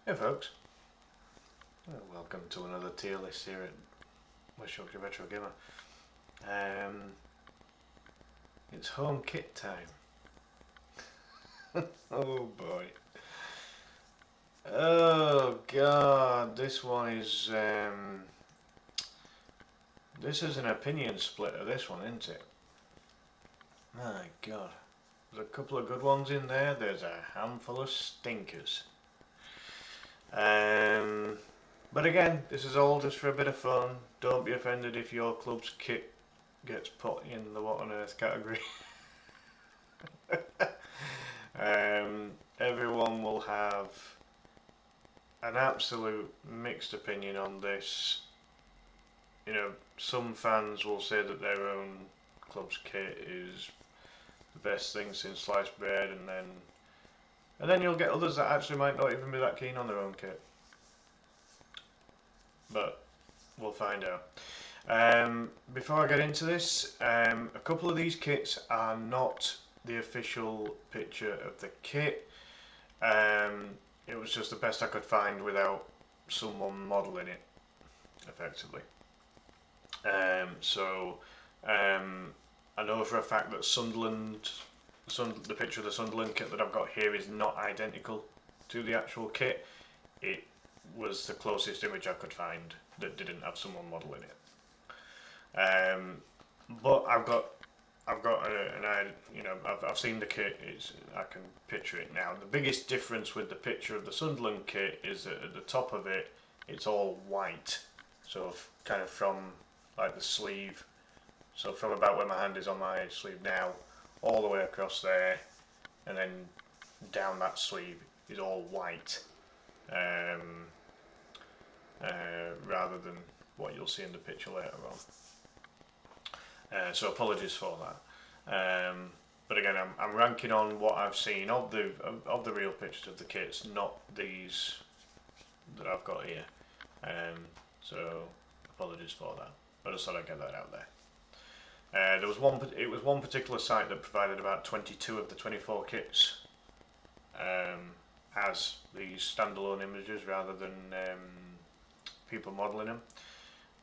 Hey folks, welcome to another tier list here at West Yorkshire Retro Gamer. It's home kit time. Oh boy. Oh god, this one is this is an opinion splitter, this one, isn't it? My god. There's a couple of good ones in there, there's a handful of stinkers. But again, this is all just for a bit of fun. Don't be offended if your club's kit gets put in the what on earth category. Everyone will have an absolute mixed opinion on this. You know, some fans will say that their own club's kit is the best thing since sliced bread, and then you'll get others that actually might not even be that keen on their own kit. But we'll find out. Before I get into this, a couple of these kits are not the official picture of the kit. It was just the best I could find without someone modelling it, effectively. I know for a fact that the picture of the Sunderland kit that I've got here is not identical to the actual kit. It was the closest image I could find that didn't have someone modelling it. But I've seen the kit. I can picture it now. The biggest difference with the picture of the Sunderland kit is that at the top of it, it's all white. So kind of from like the sleeve. So from about where my hand is on my sleeve now, all the way across there, and then down that sleeve is all white. Rather than what you'll see in the picture later on. So apologies for that. But again, I'm ranking on what I've seen of the real pictures of the kits, not these that I've got here. So apologies for that. I just thought I'd get that out there. It was one particular site that provided about 22 of the 24 kits as these standalone images rather than people modelling them,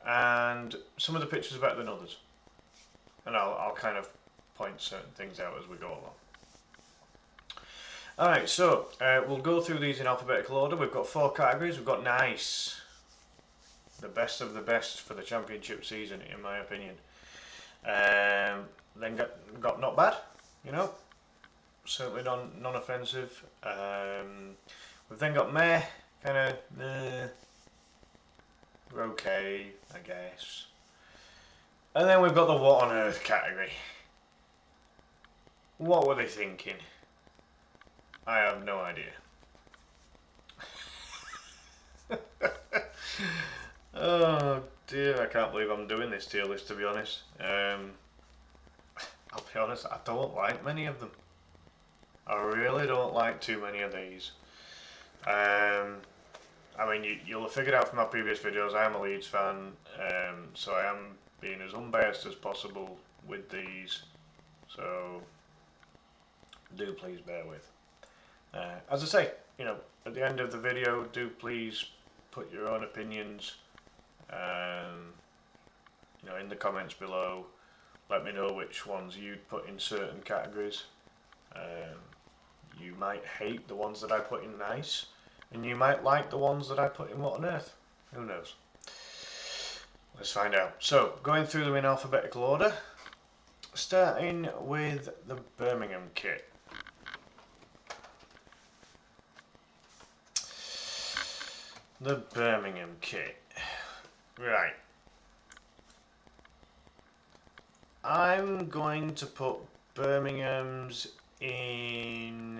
and some of the pictures are better than others, and I'll kind of point certain things out as we go along. Alright, so we'll go through these in alphabetical order. We've got 4 categories. We've got nice, the best of the best for the championship season, in my opinion. Then got not bad, you know, certainly non-offensive. We've then got meh, kind of we're okay, I guess. And then we've got the what on earth category. What were they thinking? I have no idea. Oh dear, I can't believe I'm doing this tier list, to be honest. I'll be honest, I don't like many of them. I really don't like too many of these. I mean, you'll have figured out from my previous videos, I am a Leeds fan, so I am being as unbiased as possible with these, so do please bear with. As I say, you know, at the end of the video, do please put your own opinions, you know, in the comments below. Let me know which ones you'd put in certain categories. You might hate the ones that I put in nice, and you might like the ones that I put in what on earth. Who knows? Let's find out. So, going through them in alphabetical order, starting with the Birmingham kit. The Birmingham kit. Right. I'm going to put Birmingham's in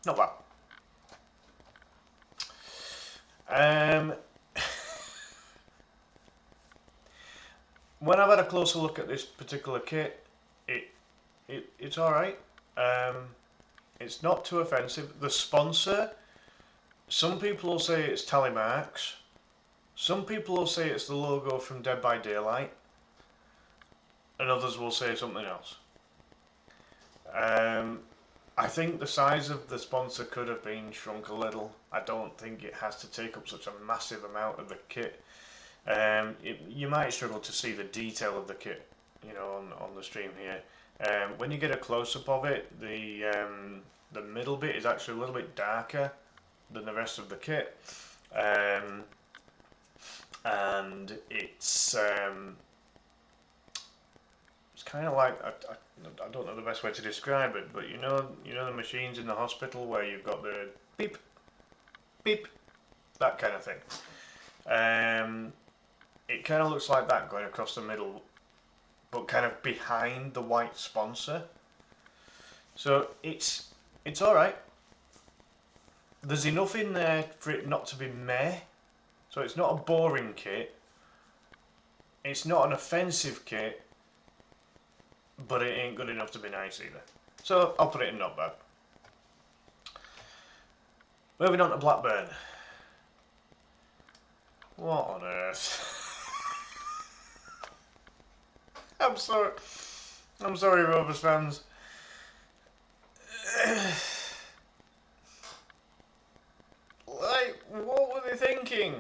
not bad. When I've had a closer look at this particular kit, it's alright. It's not too offensive. The sponsor, some people will say it's Tally Marks. Some people will say it's the logo from Dead by Daylight, and others will say something else. I think the size of the sponsor could have been shrunk a little. I don't think it has to take up such a massive amount of the kit. You might struggle to see the detail of the kit, on the stream here. When you get a close-up of it, the middle bit is actually a little bit darker than the rest of the kit, and it's kind of like I don't know the best way to describe it, but you know the machines in the hospital where you've got the beep, beep, that kind of thing. It kind of looks like that going across the middle, but kind of behind the white sponsor. So it's all right. There's enough in there for it not to be meh. So it's not a boring kit. It's not an offensive kit, but it ain't good enough to be nice either. So I'll put it in not bad. Moving on to Blackburn. What on earth? I'm sorry, Rovers fans. Like, what were they thinking?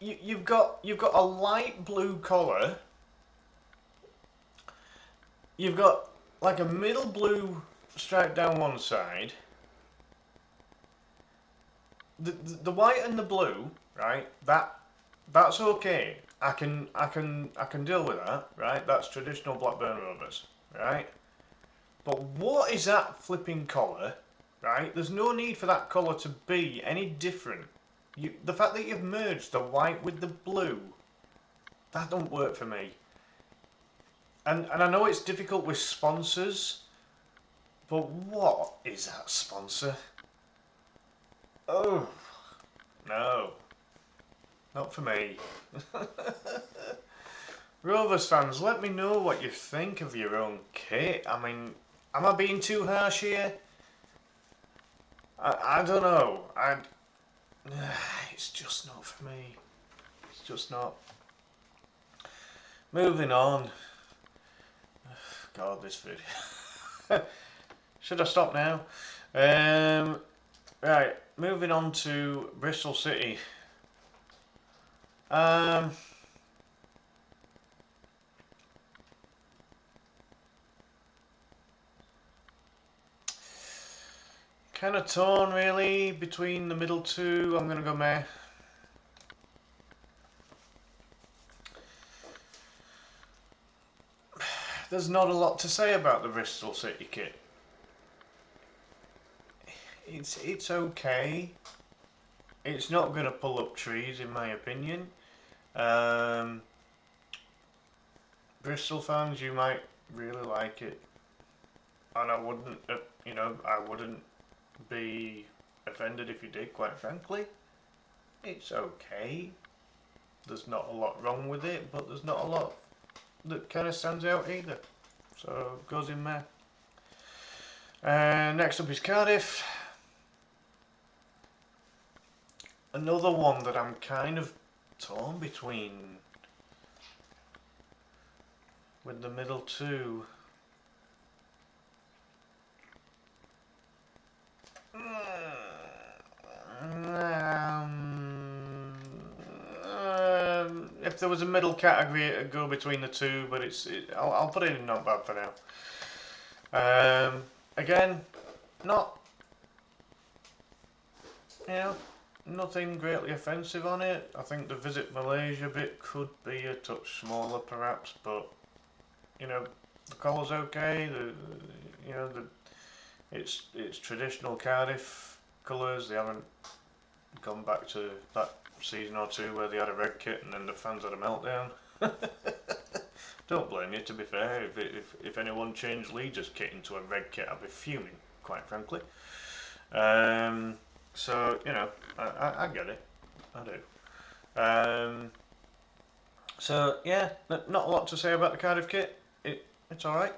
You've got a light blue collar. You've got like a middle blue stripe down one side. The white and the blue, right? That's okay. I can deal with that, right? That's traditional Blackburn Rovers, right? But what is that flipping collar, right? There's no need for that colour to be any different. The fact that you've merged the white with the blue, that don't work for me. And I know it's difficult with sponsors, but what is that sponsor? Oh, no. Not for me. Rovers fans, let me know what you think of your own kit. I mean, am I being too harsh here? I don't know. It's just not for me. It's just not. Moving on. God, this video. Should I stop now? Right, moving on to Bristol City. Kind of torn really between the middle two. I'm going to go meh. There's not a lot to say about the Bristol City kit. It's okay. It's not going to pull up trees in my opinion. Bristol fans, you might really like it, and I wouldn't, I wouldn't be offended if you did. Quite frankly, it's okay. There's not a lot wrong with it, but there's not a lot that kind of stands out either. So it goes in there. Next up is Cardiff. Another one that I'm kind of torn between with the middle two. If there was a middle category, it'd go between the two, but I'll put it in not bad for now. Again, not, nothing greatly offensive on it. I think the Visit Malaysia bit could be a touch smaller, perhaps, but the collar's okay. It's traditional Cardiff colours. They haven't gone back to that season or two where they had a red kit and then the fans had a meltdown. Don't blame you, to be fair. If anyone changed Leeds' kit into a red kit, I'd be fuming, quite frankly. So, I get it. I do. So, yeah, not a lot to say about the Cardiff kit. It's alright.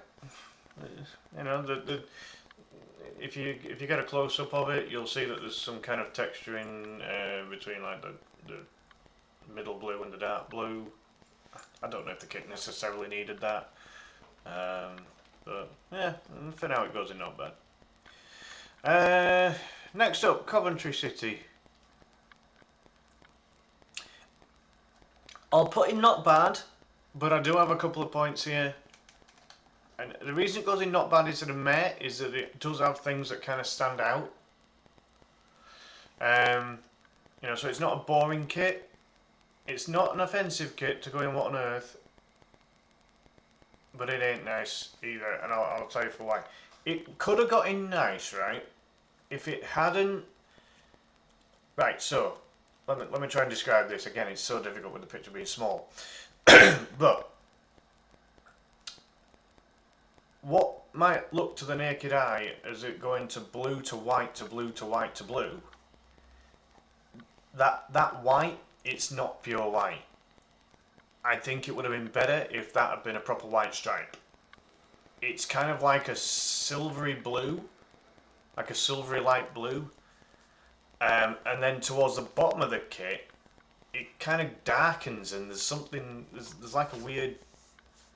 If you get a close-up of it, you'll see that there's some kind of texturing between like the middle blue and the dark blue. I don't know if the kit necessarily needed that. But yeah, for now it goes in not bad. Next up, Coventry City. I'll put in not bad, but I do have a couple of points here. And the reason it goes in not bad instead of meh is that it does have things that kind of stand out. So it's not a boring kit. It's not an offensive kit to go in what on earth. But it ain't nice either, and I'll tell you for why. It could have got in nice, right? If it hadn't... Right, so, let me try and describe this. Again, it's so difficult with the picture being small. But, what might look to the naked eye as it going to blue to white to blue to white to blue, that white, it's not pure white. I think it would have been better if that had been a proper white stripe. It's kind of like a silvery blue, like a silvery light blue. And then towards the bottom of the kit, it kind of darkens and there's like a weird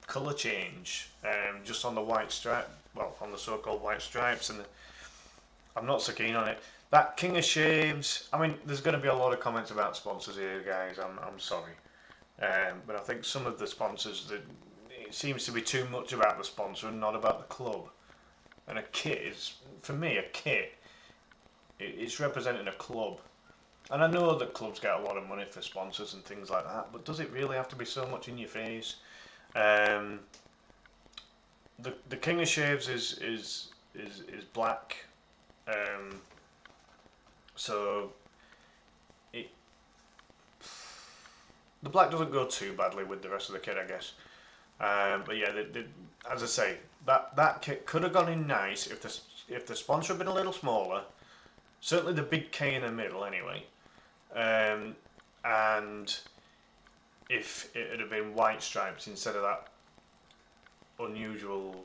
colour change just on the white stripe, well, on the so-called white stripes, and I'm not so keen on it. That King of Shaves, I mean, there's going to be a lot of comments about sponsors here, guys, I'm sorry. But I think some of the sponsors, it seems to be too much about the sponsor and not about the club. And a kit is, for me, a kit, it's representing a club. And I know that clubs get a lot of money for sponsors and things like that, but does it really have to be so much in your face? The King of Shaves is black, so the black doesn't go too badly with the rest of the kit, I guess. But yeah, as I say, that kit could have gone in nice if the sponsor had been a little smaller. Certainly the big K in the middle, anyway. And if it had been white stripes instead of that unusual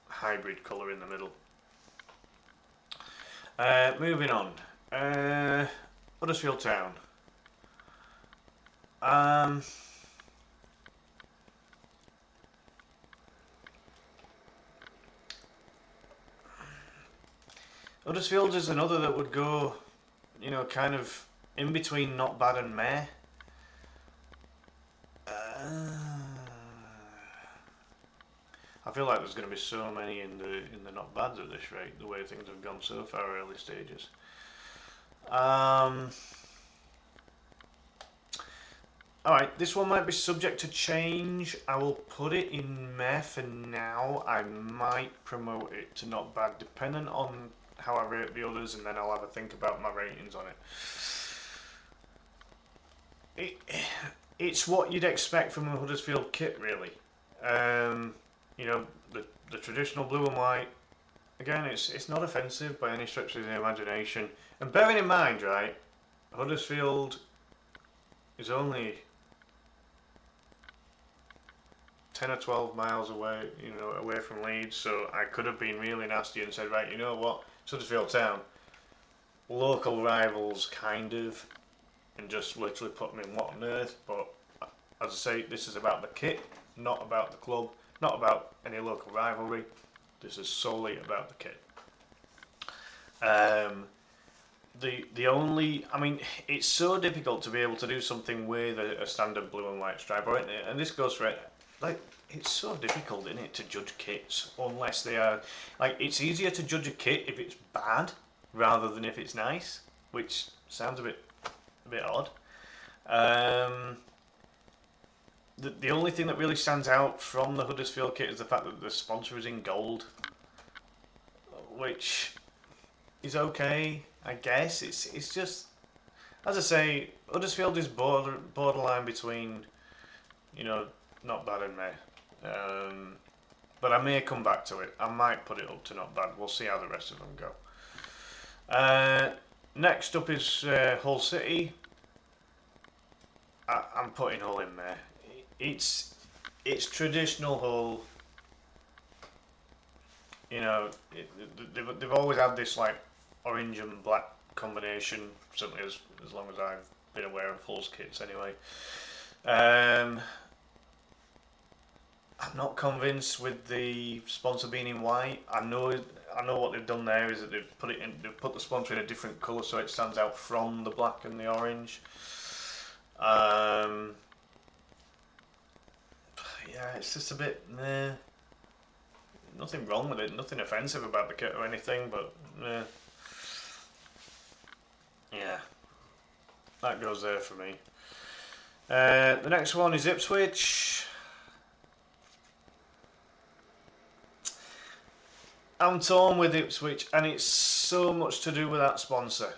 hybrid colour in the middle. Moving on. Huddersfield Town. Huddersfield is another that would go, kind of in between not bad and meh. I feel like there's going to be so many in the not bads at this rate, the way things have gone so far early stages. Alright, this one might be subject to change. I will put it in meh for now. I might promote it to not bad, depending on how I rate the others, and then I'll have a think about my ratings on it. It's what you'd expect from a Huddersfield kit, really. The traditional blue and white. Again, it's not offensive by any stretch of the imagination. And bearing in mind, right, Huddersfield is only 10 or 12 miles away, away from Leeds, so I could have been really nasty and said, right, you know what, it's Huddersfield Town, local rivals, kind of, and just literally put them in what on earth. But as I say, this is about the kit, not about the club, not about any local rivalry. This is solely about the kit. It's so difficult to be able to do something with a standard blue and white stripe, right? And this goes for it. Like, it's so difficult, isn't it, to judge kits unless they are like. It's easier to judge a kit if it's bad rather than if it's nice, which sounds a bit odd. The only thing that really stands out from the Huddersfield kit is the fact that the sponsor is in gold, which is okay, I guess. It's just, as I say, Huddersfield is borderline between, not bad and meh. But I may come back to it. I might put it up to not bad. We'll see how the rest of them go. Next up is Hull City. I'm putting Hull in there. It's traditional Hull. They've always had this like orange and black combination. Certainly as long as I've been aware of Hull's kits, anyway. I'm not convinced with the sponsor being in white. I know what they've done there is that they've put the sponsor in a different colour so it stands out from the black and the orange. Yeah, it's just a bit meh. Nothing wrong with it, nothing offensive about the kit or anything, but yeah, that goes there for me. The next one is Ipswich. I'm torn with Ipswich, and it's so much to do with that sponsor.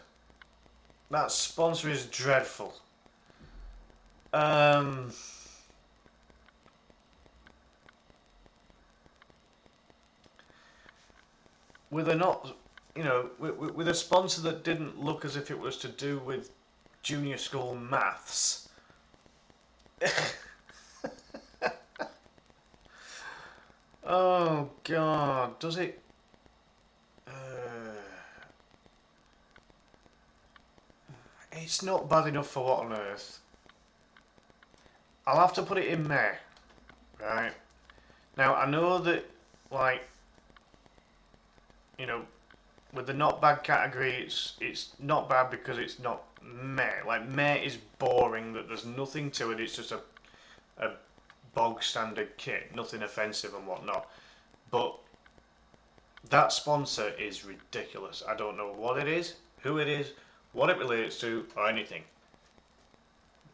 That sponsor is dreadful. With a not, with a sponsor that didn't look as if it was to do with junior school maths. Oh God, does it? It's not bad enough for what on earth. I'll have to put it in May, right? Now I know that, like, with the not bad category, it's not bad because it's not meh. Like, meh is boring, that there's nothing to it, it's just a bog standard kit, nothing offensive and whatnot. But that sponsor is ridiculous. I don't know what it is, who it is, what it relates to, or anything.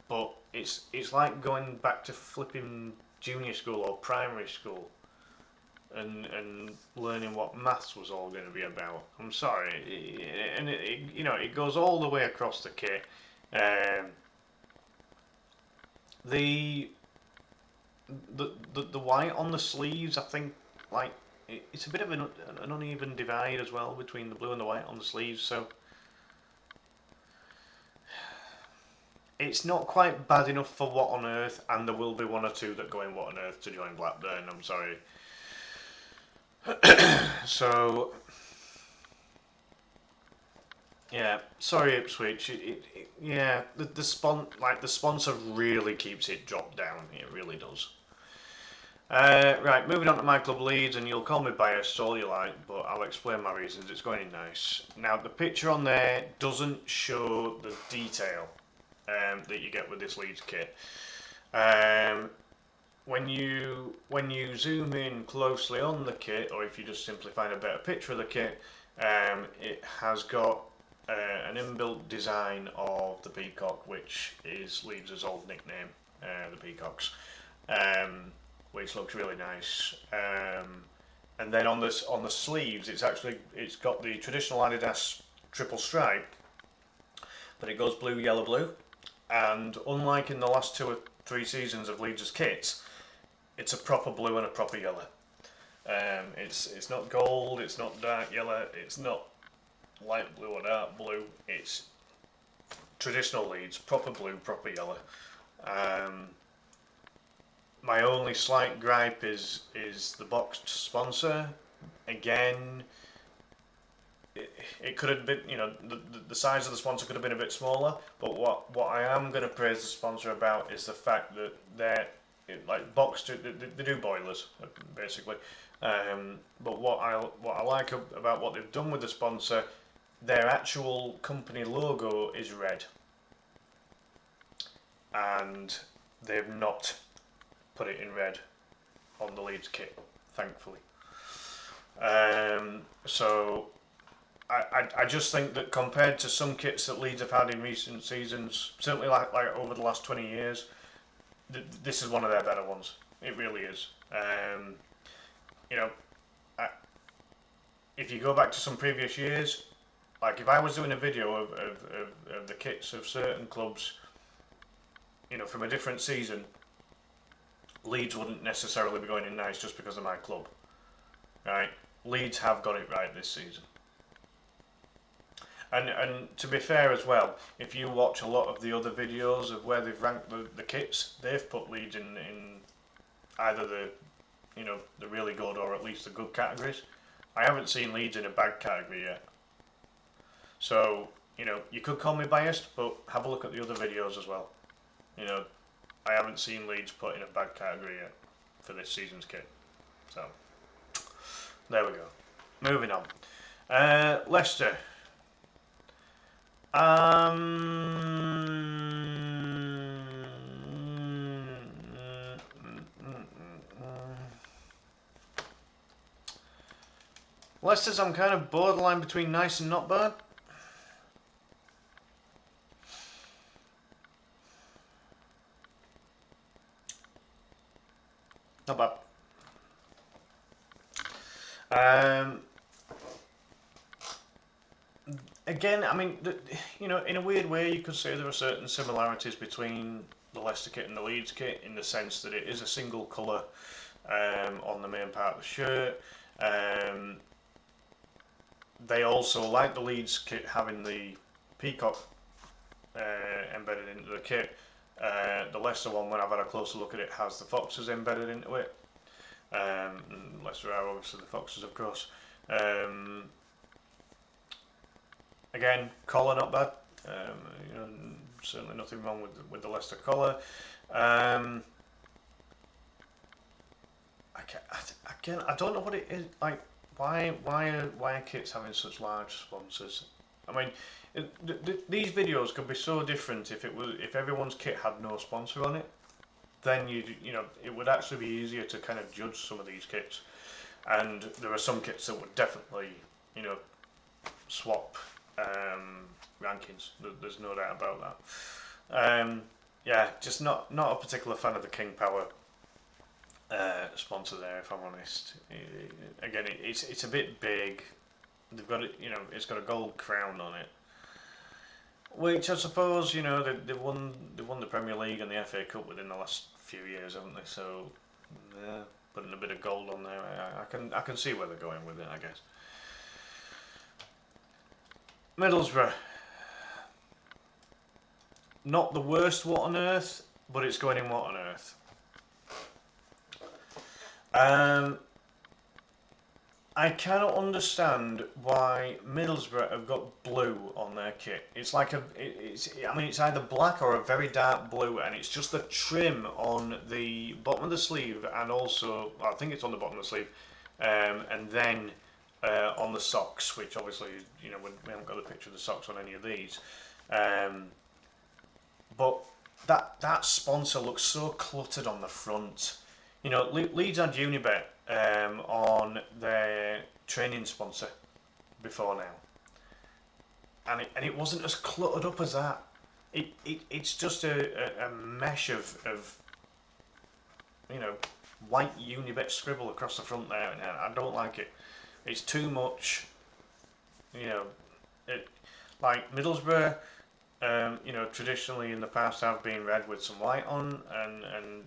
But it's like going back to flipping junior school or primary school and learning what maths was all going to be about. I'm sorry, and it goes all the way across the kit. The white on the sleeves, I think, like, it's a bit of an uneven divide as well between the blue and the white on the sleeves, so it's not quite bad enough for what on earth, and there will be one or two that go in what on earth to join Blackburn. I'm sorry. So yeah, sorry Ipswich. The sponsor really keeps it dropped down. It really does. Right, moving on to my club Leeds, and you'll call me biased all you like, but I'll explain my reasons. It's going in nice. Now, the picture on there doesn't show the detail that you get with this Leeds kit. When you zoom in closely on the kit, or if you just simply find a better picture of the kit, it has got an inbuilt design of the peacock, which is Leeds' old nickname, the Peacocks, which looks really nice. And then on the sleeves, it's got the traditional Adidas triple stripe, but it goes blue, yellow, blue. And unlike in the last 2 or 3 seasons of Leeds' kits, it's a proper blue and a proper yellow. It's not gold, it's not dark yellow, it's not light blue or dark blue. It's traditional Leeds, proper blue, proper yellow. My only slight gripe is the boxed sponsor. Again, it could have been, the size of the sponsor could have been a bit smaller. But what I am going to praise the sponsor about is the fact that like boxed, they do boilers basically. But what I like about what they've done with the sponsor, their actual company logo is red, and they've not put it in red on the Leeds kit, thankfully. So I just think that compared to some kits that Leeds have had in recent seasons, certainly like over the last 20 years, this is one of their better ones. It really is. If you go back to some previous years, like if I was doing a video of the kits of certain clubs, from a different season, Leeds wouldn't necessarily be going in nice just because of my club. Right? Leeds have got it right this season. And to be fair as well, if you watch a lot of the other videos of where they've ranked the kits, they've put Leeds in either the really good or at least the good categories. I haven't seen Leeds in a bad category yet. So, you could call me biased, but have a look at the other videos as well. I haven't seen Leeds put in a bad category yet. for this season's kit. So there we go. Moving on. Leicester. Leicester's I'm kind of borderline between nice and not bad. Not bad. Again, I mean, you know, in a weird way, you could say there are certain similarities between the Leicester kit and the Leeds kit in the sense that it is a single colour on the main part of the shirt. They also, like the Leeds kit, having the peacock embedded into the kit. The Leicester one, when I've had a closer look at it, has the foxes embedded into it. Leicester are obviously the foxes, of course. Again, collar not bad. You know, certainly nothing wrong with the Leicester collar. Again, I don't know what it is like. Why are kits having such large sponsors? I mean, these videos could be so different if everyone's kit had no sponsor on it. Then you know it would actually be easier to kind of judge some of these kits. And there are some kits that would definitely, you know, swap rankings. There's no doubt about that. Yeah, just not a particular fan of the King Power sponsor there, if I'm honest. Again, it's a bit big. They've got it, you know, it's got a gold crown on it, which I suppose, you know, they won the Premier League and the FA Cup within the last few years, haven't they? So yeah, putting a bit of gold on there, I can see where they're going with it, I guess. Middlesbrough, not the worst what on earth, but it's going in what on earth. I cannot understand why Middlesbrough have got blue on their kit. It's like it's either black or a very dark blue, and it's just the trim on the bottom of the sleeve, and also I think it's on the bottom of the sleeve, and then on the socks, which obviously, you know, we haven't got a picture of the socks on any of these, but that sponsor looks so cluttered on the front. You know, Leeds had Unibet on their training sponsor before now, and it wasn't as cluttered up as that. It's just a mesh of you know, white Unibet scribble across the front there, and I don't like it. It's too much. You know, like Middlesbrough, you know, traditionally in the past have been red with some white on, and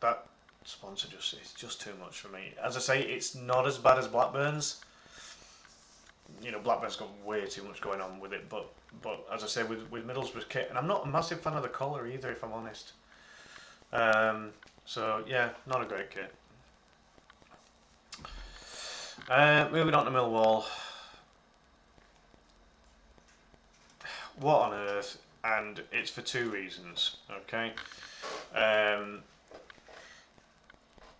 that sponsor it's just too much for me. As I say, it's not as bad as Blackburn's. You know, Blackburn's got way too much going on with it, but as I say, with Middlesbrough's kit, and I'm not a massive fan of the collar either, if I'm honest. So yeah, not a great kit. Moving on to Millwall. What on earth? And it's for two reasons. Okay.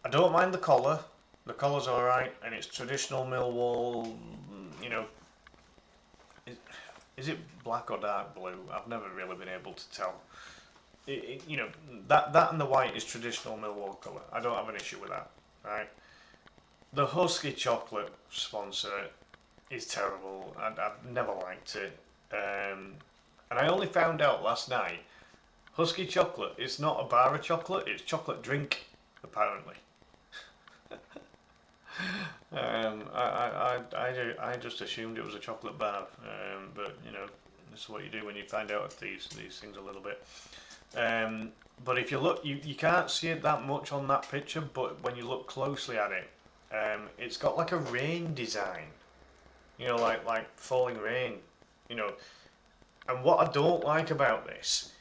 I don't mind the collar. The collar's alright, and it's traditional Millwall. You know, is it black or dark blue? I've never really been able to tell. You know, that and the white is traditional Millwall colour. I don't have an issue with that. Right. The Husky chocolate sponsor is terrible, and I've never liked it. And I only found out last night, Husky chocolate is not a bar of chocolate; it's chocolate drink, apparently. I just assumed it was a chocolate bar, but you know, this is what you do when you find out these things a little bit. But if you look, you can't see it that much on that picture, but when you look closely at it, it's got like a rain design, you know, like falling rain, you know. And what I don't like about this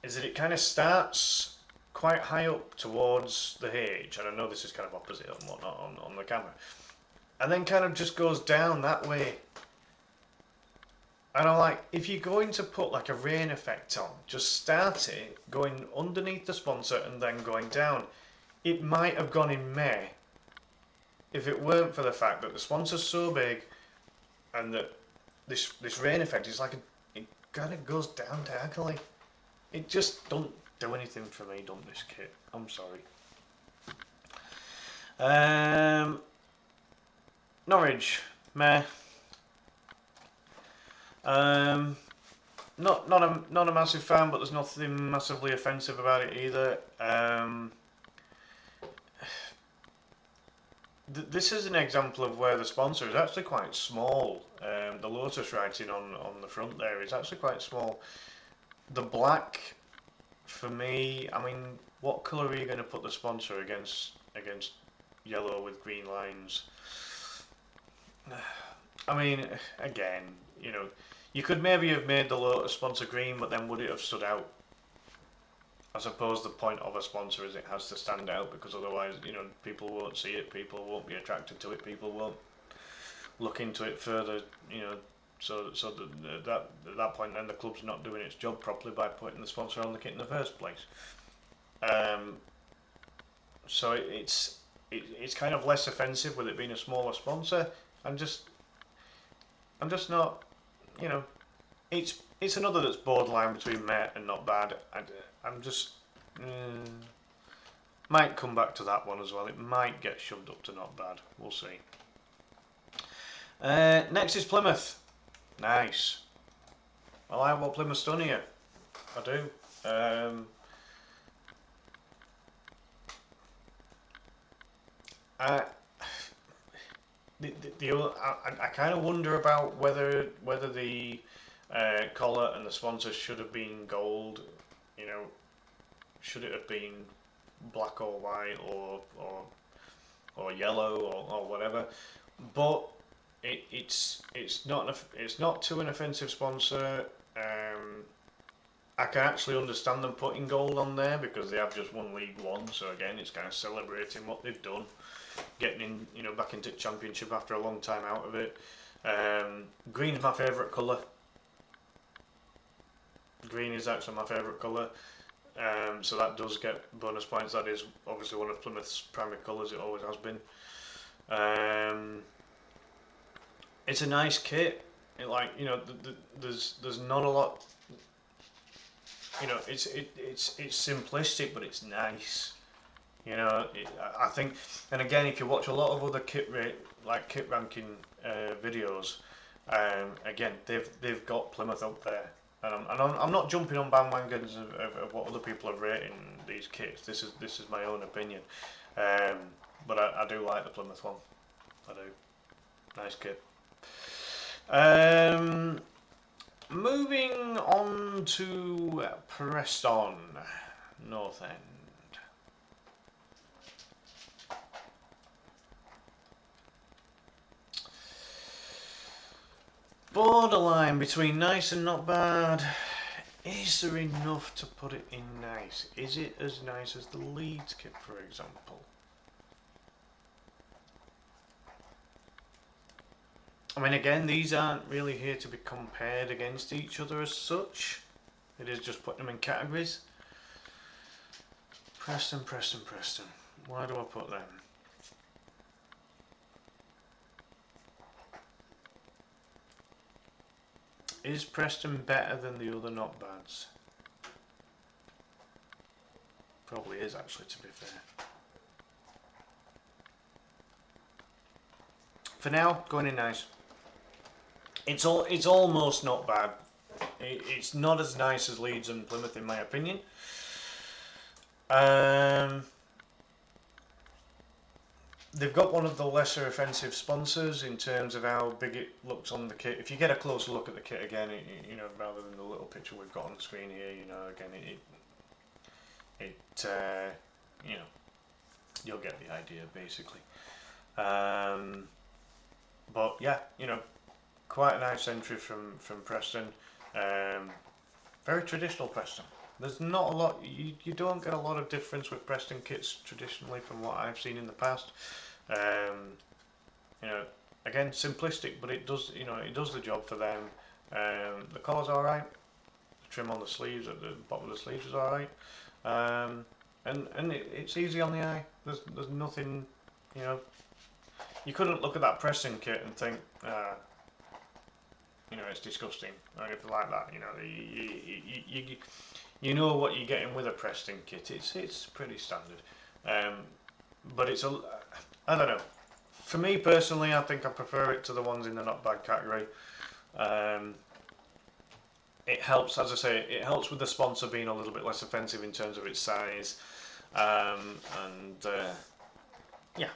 is that it kind of starts quite high up towards the H, and I know this is kind of opposite and whatnot on the camera, and then kind of just goes down that way. And I'm like, if you're going to put like a rain effect on, just start it going underneath the sponsor and then going down. it might have gone in May if it weren't for the fact that the sponsor's so big and that this rain effect is like it kind of goes down diagonally. It just don't do anything for me, don't this kit. I'm sorry. Norwich, meh. Not a massive fan, but there's nothing massively offensive about it either. This is an example of where the sponsor is actually quite small. The Lotus writing on the front there is actually quite small. The black, for me, I mean, what colour are you going to put the sponsor against yellow with green lines? I mean, again, you know, you could maybe have made the Lotus sponsor green, but then would it have stood out? I suppose the point of a sponsor is it has to stand out, because otherwise, you know, people won't see it, people won't be attracted to it, people won't look into it further, you know. So that at that point, then the club's not doing its job properly by putting the sponsor on the kit in the first place. So it's kind of less offensive with it being a smaller sponsor. I'm just not, you know, it's another that's borderline between meh and not bad. I'm just might come back to that one as well. It might get shoved up to not bad. We'll see. Next is Plymouth. Nice. I like what Plymouth's done here. I do. I kind of wonder about whether the collar and the sponsors should have been gold. You know, should it have been black or white or yellow or whatever? But it's not too an offensive sponsor. I can actually understand them putting gold on there because they have just won League One. So again, it's kind of celebrating what they've done, getting in, you know, back into Championship after a long time out of it. Green's my favourite colour. Green is actually my favourite colour. So that does get bonus points. That is obviously one of Plymouth's primary colours. It always has been. It's a nice kit. Like, you know, there's not a lot. You know, it's simplistic, but it's nice. You know, I think, and again, if you watch a lot of other kit ranking videos, again, they've got Plymouth up there, and I'm not jumping on bandwagons of what other people are rating these kits. This is my own opinion, but I do like the Plymouth one. I do. Nice kit. Moving on to Preston North End. Borderline between nice and not bad. Is there enough to put it in nice? Is it as nice as the Leeds kit, for example? I mean, again, these aren't really here to be compared against each other as such. It is just putting them in categories. Preston. Where do I put them? Is Preston better than the other not bads? Probably is, actually, to be fair. For now, going in nice. It's almost not bad. It's not as nice as Leeds and Plymouth, in my opinion. They've got one of the lesser offensive sponsors in terms of how big it looks on the kit. If you get a closer look at the kit again, you know, rather than the little picture we've got on the screen here, you know, again, you know, you'll get the idea basically. But yeah, you know, quite a nice entry from Preston. Very traditional Preston. There's not a lot. You don't get a lot of difference with Preston kits traditionally from what I've seen in the past. You know, again, simplistic, but it does. You know, it does the job for them. The collar's all right. The trim on the sleeves at the bottom of the sleeves is all right. and it's easy on the eye. There's nothing, you know. You couldn't look at that Preston kit and think, you know, it's disgusting or anything like that. You know, you know what you're getting with a Preston kit. It's pretty standard, but I don't know. For me personally, I think I prefer it to the ones in the not bad category. It helps, as I say, it helps with the sponsor being a little bit less offensive in terms of its size, yeah,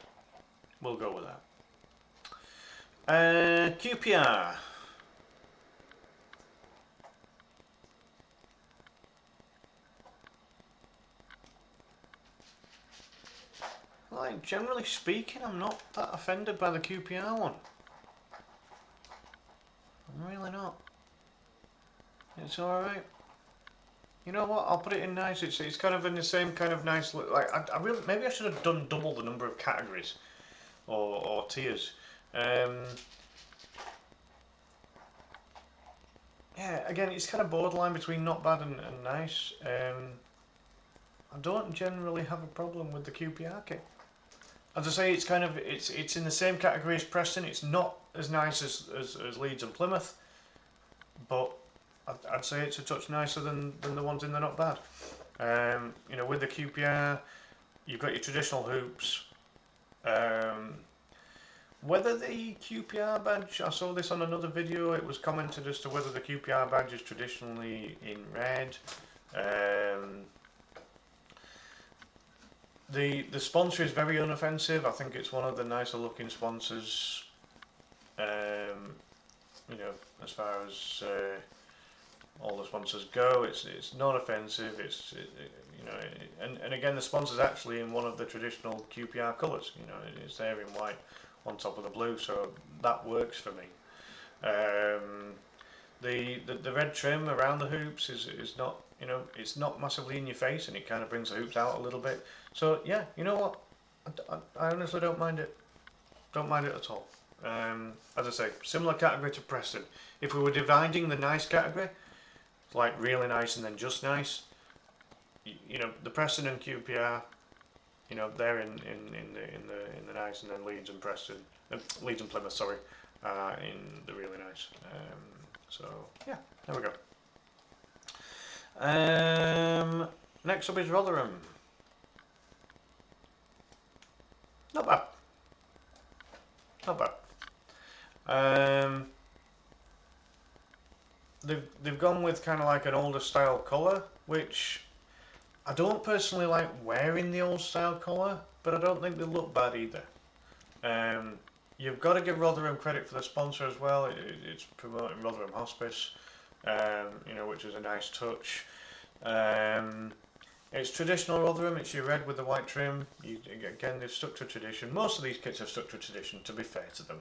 we'll go with that. QPR. Like, generally speaking, I'm not that offended by the QPR one. I'm really not. It's alright. You know what? I'll put it in nice. It's kind of in the same kind of nice look. Like I really, maybe I should have done double the number of categories or tiers. Yeah, again, it's kind of borderline between not bad and nice. I don't generally have a problem with the QPR kit. As I say, it's kind of it's in the same category as Preston. It's not as nice as Leeds and Plymouth, but I'd say it's a touch nicer than the ones in the not bad. You know, with the QPR, you've got your traditional hoops. Whether the QPR badge, I saw this on another video, it was commented as to whether the QPR badge is traditionally in red. The sponsor is very unoffensive. I think it's one of the nicer looking sponsors, you know, as far as all the sponsors go. It's not offensive. You know, and again, the sponsor's actually in one of the traditional QPR colours. You know, it's there in white on top of the blue, so that works for me. The red trim around the hoops is not, you know, it's not massively in your face, and it kind of brings the hoops out a little bit. So yeah, you know what, I honestly don't mind it. Don't mind it at all. As I say, similar category to Preston. If we were dividing the nice category, like really nice and then just nice, you know, the Preston and QPR, you know, they're in the nice, and then Leeds and Preston, Leeds and Plymouth, sorry, in the really nice. So yeah, there we go. Next up is Rotherham. Not bad. Not bad. They've gone with kind of like an older style colour, which I don't personally like wearing the old style colour, but I don't think they look bad either. You've got to give Rotherham credit for the sponsor as well. It's promoting Rotherham Hospice, you know, which is a nice touch. It's traditional Rotherham. It's your red with the white trim. Again, they've stuck to tradition. Most of these kits have stuck to tradition, to be fair to them.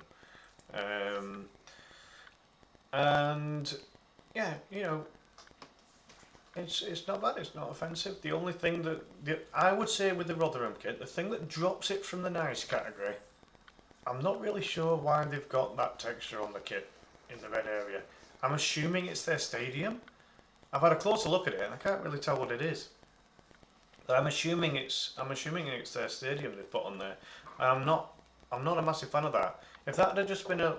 And yeah, you know, it's not bad. It's not offensive. The only thing that I would say with the Rotherham kit, the thing that drops it from the nice category, I'm not really sure why they've got that texture on the kit in the red area. I'm assuming it's their stadium. I've had a closer look at it and I can't really tell what it is. But I'm assuming it's their stadium they've put on there. I'm not a massive fan of that. If that had just been a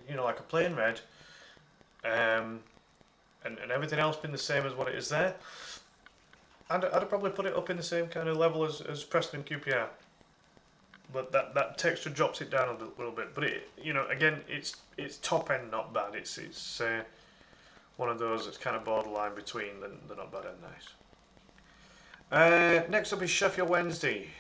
you know, like a plain red, and everything else been the same as what it is there, I'd probably put it up in the same kind of level as Preston QPR. But that texture drops it down a little bit. But it, you know, again, it's top end not bad. It's one of those that's kind of borderline between the not bad and nice. Next up is Sheffield Wednesday.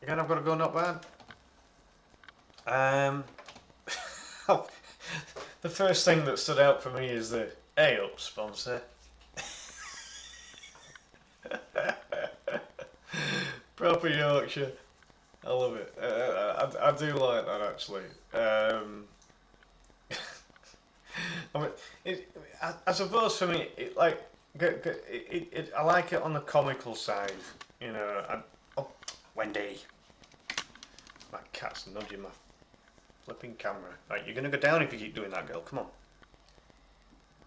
Again, I've got to go not bad. The first thing that stood out for me is the A-up sponsor. Proper Yorkshire. I love it. I do like that, actually. I mean, I suppose for me, I like it on the comical side. You know, Wendy. My cat's nudging my Flipping camera. Right, you're going to go down if you keep doing that, girl. Come on.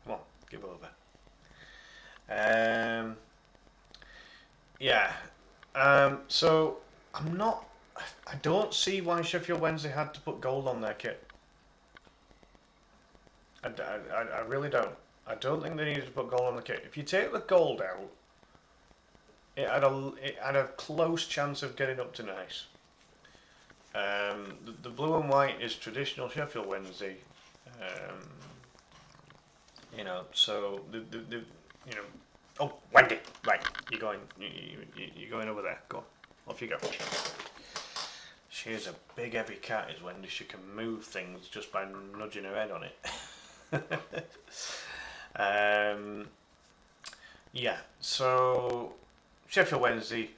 Come on, give over. Yeah. So I don't see why Sheffield Wednesday had to put gold on their kit. I really don't. I don't think they needed to put gold on the kit. If you take the gold out, it had a close chance of getting up to nice. The blue and white is traditional Sheffield Wednesday. So you know. Oh, Wendy, right? You're going over there. Go on, off you go. She is a big heavy cat, is Wendy. She can move things just by nudging her head on it. Yeah. So Sheffield Wednesday.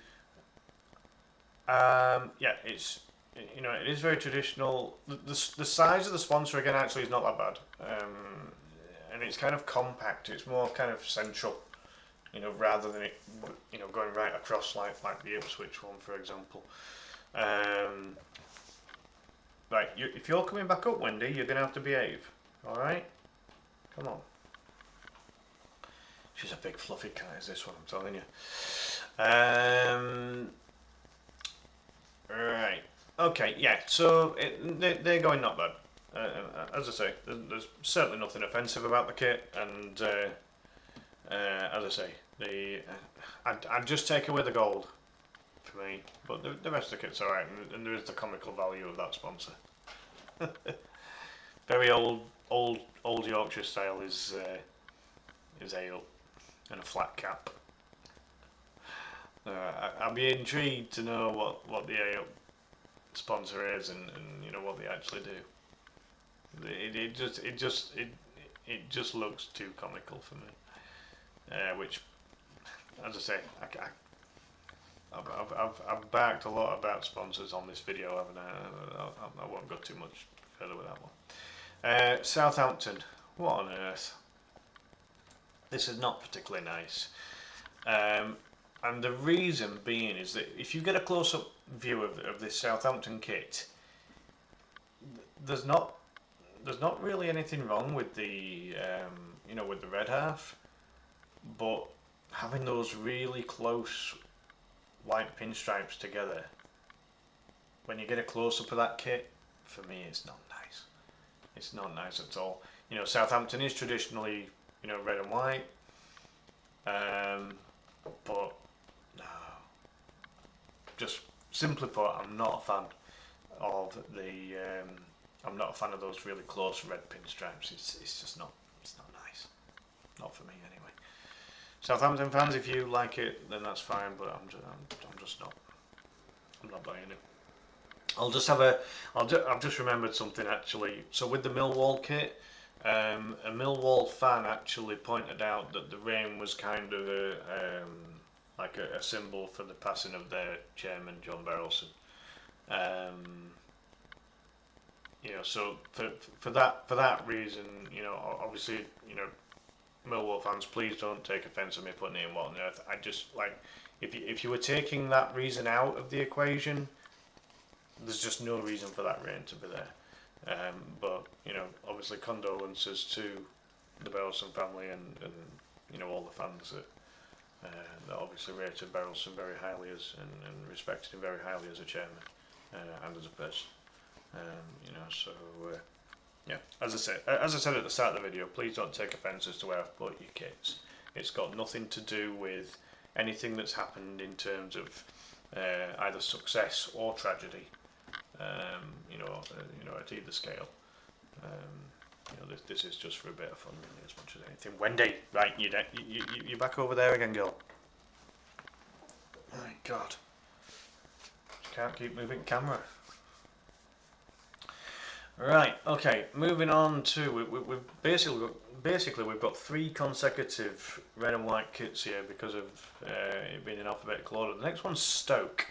It is very traditional. The size of the sponsor again actually is not that bad, and it's kind of compact. It's more kind of central, rather than it, going right across like the Ipswich one, for example. Right, if you're coming back up, Wendy, you're going to have to behave. All right, come on. She's a big fluffy cat, is this one? I'm telling you. Right. Okay. Yeah. So they're going not bad. As I say, there's certainly nothing offensive about the kit, and as I say, I'd just take away the gold for me, but the rest of the kit's alright, and there is the comical value of that sponsor. Very old Yorkshire style is ale and a flat cap. I'd be intrigued to know what the ale sponsor is and what they actually do. It just looks too comical for me. Which, as I say, I've barked a lot about sponsors on this video, haven't I? I won't go too much further with that one. Southampton, what on earth? This is not particularly nice. And the reason being is that if you get a close-up view of this Southampton kit, there's not really anything wrong with the with the red half, but having those really close white pinstripes together, when you get a close-up of that kit, for me it's not nice. It's not nice at all. Southampton is traditionally red and white, but no, just simply put, I'm not a fan of the. I'm not a fan of those really close red pinstripes. It's just not. It's not nice. Not for me anyway. Southampton fans, if you like it, then that's fine. But I'm just not. I'm not buying it. I've just remembered something actually. So with the Millwall kit, a Millwall fan actually pointed out that the rain was kind of a symbol for the passing of their chairman, John Barrelson. So for that reason, obviously, Millwall fans, please don't take offence at me putting it in what on earth. I just if you were taking that reason out of the equation, there's just no reason for that rain to be there. But obviously condolences to the Barrelson family and all the fans that obviously rated Barrelson very highly and respected him very highly as a chairman and as a person. Yeah. As I said at the start of the video, please don't take offence as to where I've put your kits. It's got nothing to do with anything that's happened in terms of either success or tragedy. At either scale. This is just for a bit of fun, really, as much as anything. Wendy, right, you're back over there again, girl. My God, can't keep moving camera. Right, okay. Moving on to we've got 3 consecutive red and white kits here because of it being in alphabetical order. The next one's Stoke.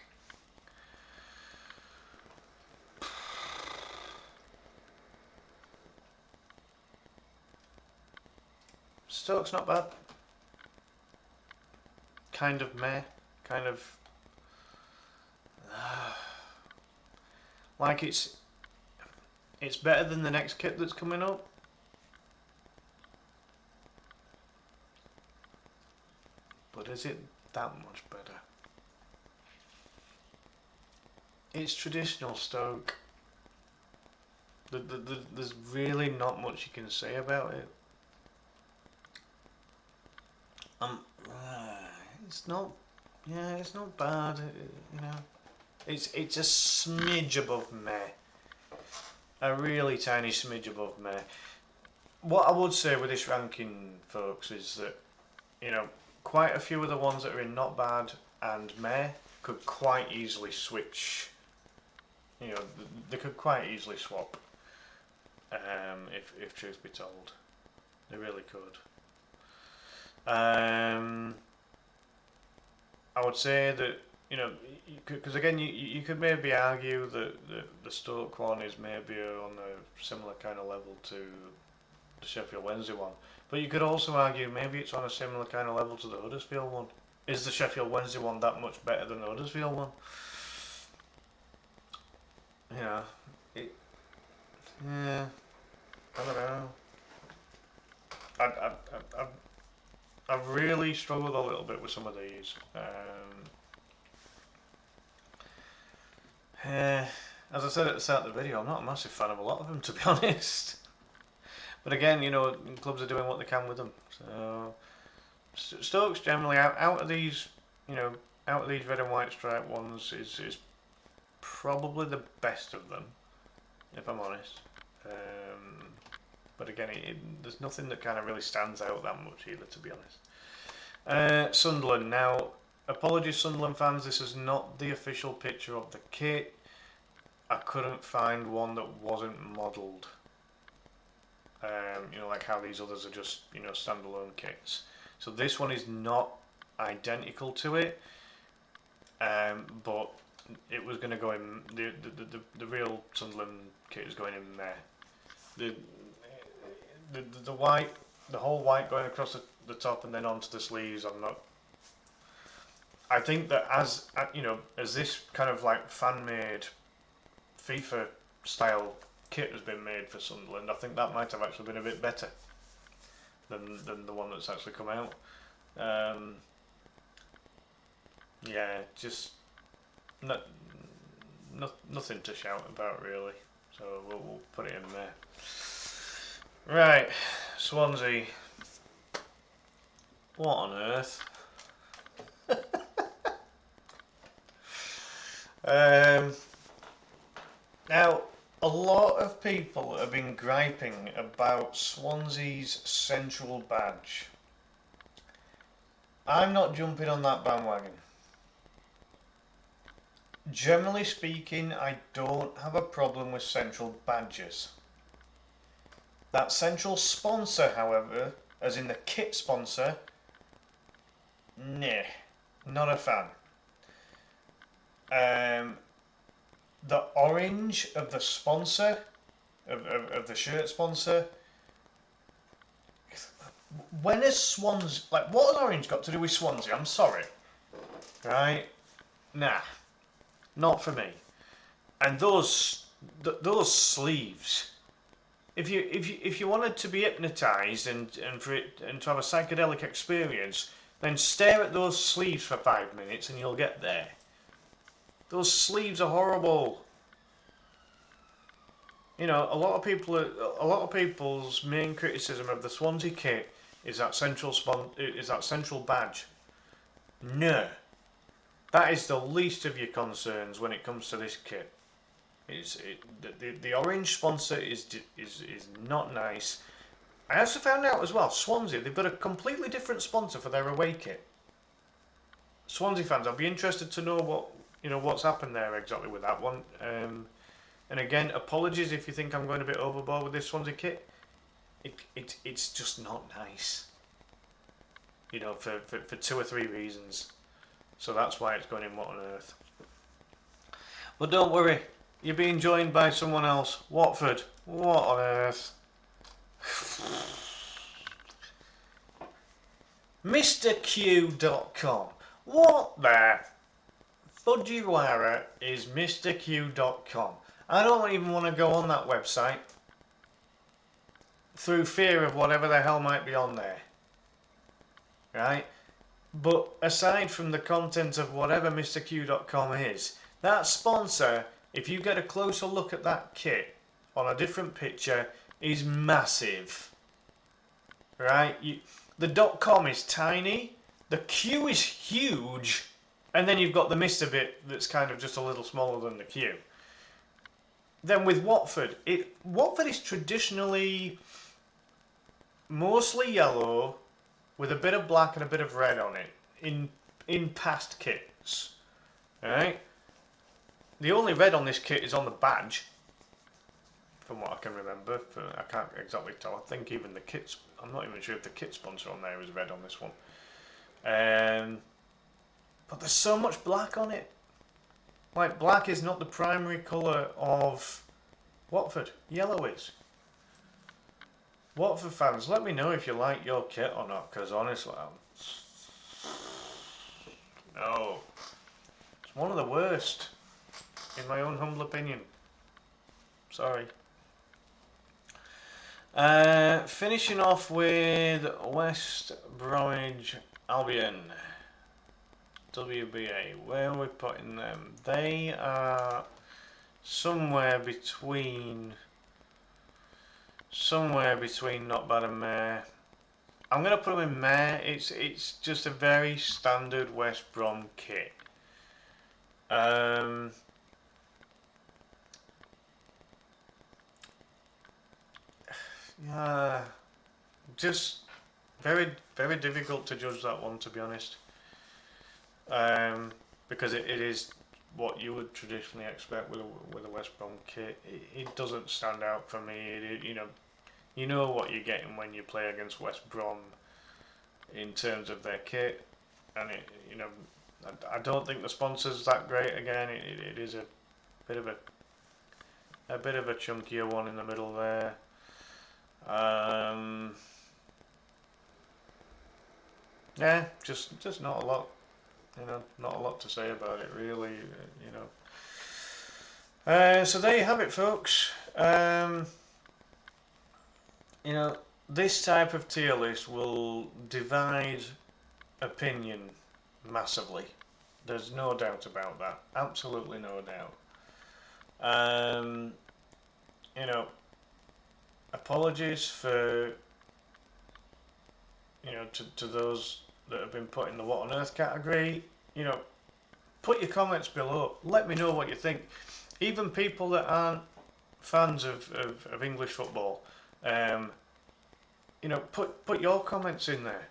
Stoke's not bad. Kind of meh. Kind of like it's It's better than the next kit that's coming up. But is it that much better? It's traditional Stoke. There's really not much you can say about it. It's not. Yeah, it's not bad. You know, it's a smidge above meh. A really tiny smidge above meh. What I would say with this ranking, folks, is that, you know, quite a few of the ones that are in not bad and meh could quite easily switch. You know, they could quite easily swap. If truth be told, they really could. I would say that, you know, because again, you could maybe argue that the Stoke one is maybe on a similar kind of level to the Sheffield Wednesday one, but you could also argue maybe it's on a similar kind of level to the Huddersfield one. Is the Sheffield Wednesday one that much better than the Huddersfield one? You know, yeah, I don't know. I've really struggled a little bit with some of these. As I said at the start of the video, I'm not a massive fan of a lot of them, to be honest. But again, you know, clubs are doing what they can with them. So Stokes generally out of these, you know, out of these red and white stripe ones is probably the best of them, if I'm honest. But again, there's nothing that kind of really stands out that much either, to be honest. Sunderland. Now, apologies Sunderland fans, this is not the official picture of the kit. I couldn't find one that wasn't modelled. You know, like how these others are just, you know, standalone kits. So this one is not identical to it, but it was going to go in, the real Sunderland kit is going in there. The white, the whole white going across the top and then onto the sleeves, I think that as, you know, as this kind of like fan-made FIFA style kit has been made for Sunderland, I think that might have actually been a bit better than the one that's actually come out. Yeah, just nothing to shout about really, so we'll put it in there. Right, Swansea. What on earth? Now, a lot of people have been griping about Swansea's central badge. I'm not jumping on that bandwagon. Generally speaking, I don't have a problem with central badges. That central sponsor, however, as in the kit sponsor, nah, not a fan. The orange of the sponsor, of the shirt sponsor, when is Swansea, like, what has orange got to do with Swansea? I'm sorry. Right? Nah, not for me. And those sleeves, if you wanted to be hypnotised and to have a psychedelic experience, then stare at those sleeves for 5 minutes and you'll get there. Those sleeves are horrible. You know, a lot of people's main criticism of the Swansea kit is that central badge. No, that is the least of your concerns when it comes to this kit. The orange sponsor is not nice. I also found out as well, Swansea, they've got a completely different sponsor for their away kit. Swansea fans, I'd be interested to know what's happened there exactly with that one. And again, apologies if you think I'm going a bit overboard with this Swansea kit. It's just not nice. You know, for 2 or 3 reasons. So that's why it's going in What on Earth. But don't worry, you're being joined by someone else. Watford, what on earth? MrQ.com. What the Fujiwara is MrQ.com? I don't even want to go on that website through fear of whatever the hell might be on there. Right? But aside from the content of whatever MrQ.com is, that sponsor, if you get a closer look at that kit on a different picture, is massive. Right? The .com is tiny, the Q is huge, and then you've got the Mr bit that's kind of just a little smaller than the Q. Then with Watford, Watford is traditionally mostly yellow with a bit of black and a bit of red on it in past kits. Right? The only red on this kit is on the badge, from what I can remember. I can't exactly tell. I think even the kits, I'm not even sure if the kit sponsor on there is red on this one. But there's so much black on it. Like, black is not the primary colour of Watford. Yellow is. Watford fans, let me know if you like your kit or not, because honestly, no. It's one of the worst, in my own humble opinion. Sorry. Finishing off with West Bromwich Albion. WBA. Where are we putting them? They are somewhere between not bad and meh. I'm going to put them in meh. It's just a very standard West Brom kit. Yeah, just very, very difficult to judge that one, to be honest. Because it is what you would traditionally expect with a West Brom kit. It doesn't stand out for me. You know what you're getting when you play against West Brom in terms of their kit, and I don't think the sponsor's that great. Again, it is a bit of a chunkier one in the middle there. Yeah, just not a lot. Not a lot to say about it, really. So there you have it, folks. This type of tier list will divide opinion massively. There's no doubt about that. Absolutely no doubt. Apologies for to those that have been put in the what on earth category. Put your comments below. Let me know what you think. Even people that aren't fans of English football, put your comments in there.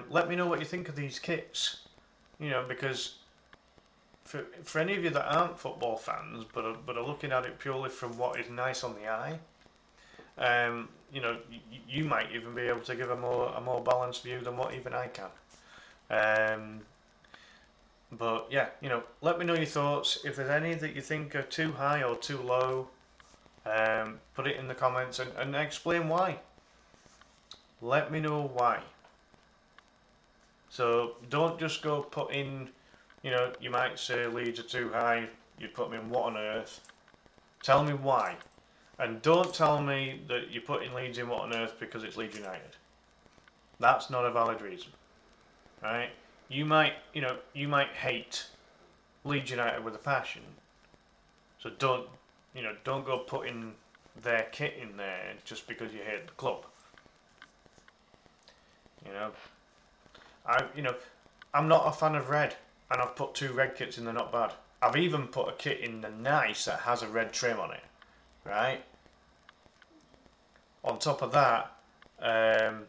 Let me know what you think of these kits. Because for any of you that aren't football fans but are looking at it purely from what is nice on the eye, you might even be able to give a more balanced view than what even I can. But yeah, let me know your thoughts. If there's any that you think are too high or too low, put it in the comments and explain why. Let me know why. So don't just go put in, you might say Leeds are too high, you put them in what on earth. Tell me why. And don't tell me that you're putting Leeds in what on earth because it's Leeds United. That's not a valid reason. Right? You might hate Leeds United with a passion. So don't go putting their kit in there just because you hate the club. I'm not a fan of red, and I've put 2 red kits in. They're not bad. I've even put a kit in the nice that has a red trim on it. Right. On top of that, I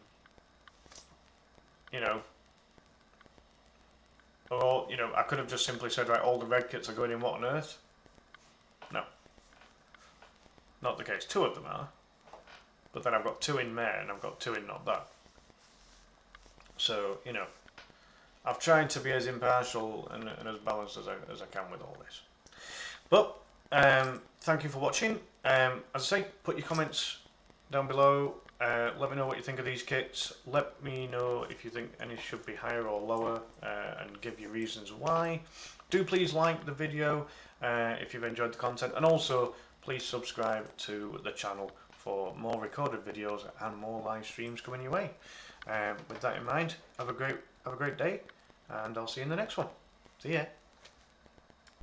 could have just simply said, right, all the red kits are going in what on earth? No. Not the case. 2 of them are. But then I've got 2 in meh and I've got 2 in not bad. So, I've tried to be as impartial and as balanced as I can with all this. But, thank you for watching. As I say, put your comments down below. Let me know what you think of these kits. Let me know if you think any should be higher or lower, and give your reasons why. Do please like the video if you've enjoyed the content, and also please subscribe to the channel for more recorded videos and more live streams coming your way. With that in mind, have a great day, and I'll see you in the next one. See ya.